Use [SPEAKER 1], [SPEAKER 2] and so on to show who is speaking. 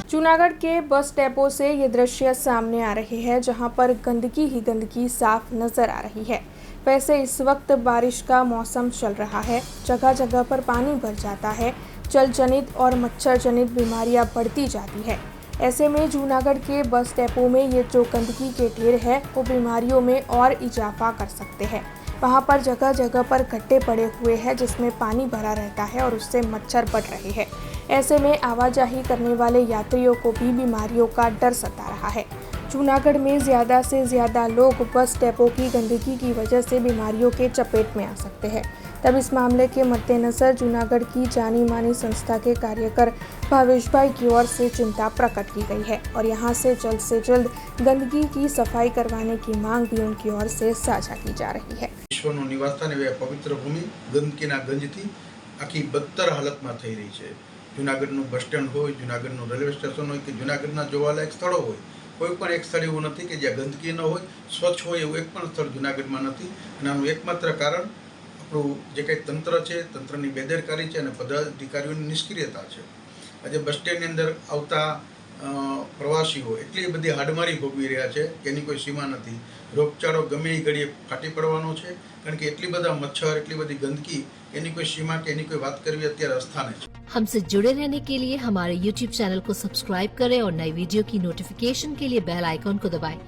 [SPEAKER 1] जूनागढ़ के bus depot से ये दृश्य सामने आ रहे हैं, जहां पर गंदगी ही गंदगी साफ नजर आ रही है। वैसे इस वक्त बारिश का मौसम चल रहा है, जगह जगह पर पानी भर जाता है, जल जनित और मच्छर जनित बीमारियां बढ़ती जाती है। ऐसे में जूनागढ़ के बस डेपो में ये जो गंदगी के ढेर है, वो बीमारियों में और इजाफा कर सकते हैं। वहाँ पर जगह जगह पर गड्ढे पड़े हुए हैं, जिसमें पानी भरा रहता है और उससे मच्छर बढ़ रहे हैं। ऐसे में आवाजाही करने वाले यात्रियों को भी बीमारियों का डर सता रहा है। जूनागढ़ में ज़्यादा से ज़्यादा लोग बस डेपो की गंदगी की वजह से बीमारियों के चपेट में आ सकते हैं। तब इस मामले के मद्देनज़र जूनागढ़ की जानी मानी संस्था के कार्यकर भावेश भाई की ओर से चिंता प्रकट की गई है और यहाँ से जल्द गंदगी की सफाई करवाने की मांग भी उनकी ओर से साझा की जा रही है।
[SPEAKER 2] विश्वનું નિવાસસ્થાન એવી પવિત્ર ભૂમિ ગંદકીના ગંજથી આખી બદતર હાલતમાં થઈ રહી છે। જૂનાગઢનું બસ સ્ટેન્ડ હોય, જૂનાગઢનું રેલવે સ્ટેશન હોય કે જૂનાગઢના જોવાલાયક સ્થળો હોય, કોઈ પણ એક સ્થળ એવું નથી કે જ્યાં ગંદકી ન હોય, સ્વચ્છ હોય એવું એક પણ સ્થળ જૂનાગઢમાં નથી। અને આનું એકમાત્ર કારણ આપણું જે કંઈ તંત્ર છે, તંત્રની બેદરકારી છે અને પદાધિકારીઓની નિષ્ક્રિયતા છે। આજે બસ સ્ટેન્ડની અંદર આવતા પ્રવાસીઓ એટલી બધી હાડમારી ભોગવી રહ્યા છે કે એની કોઈ સીમા નથી। રોગચાળો ગમે એ ઘડીએ ફાટી પડવાનો છે, કારણ કે એટલી બધા મચ્છર, એટલી બધી ગંદકી, એની કોઈ सीमा के एनी कोई बात करवी અત્યારે અસ્થાને છે।
[SPEAKER 3] हमसे जुड़े रहने के लिए हमारे YouTube चैनल को सब्सक्राइब करें और नई वीडियो की नोटिफिकेशन के लिए बेल आइकॉन को दबाएं।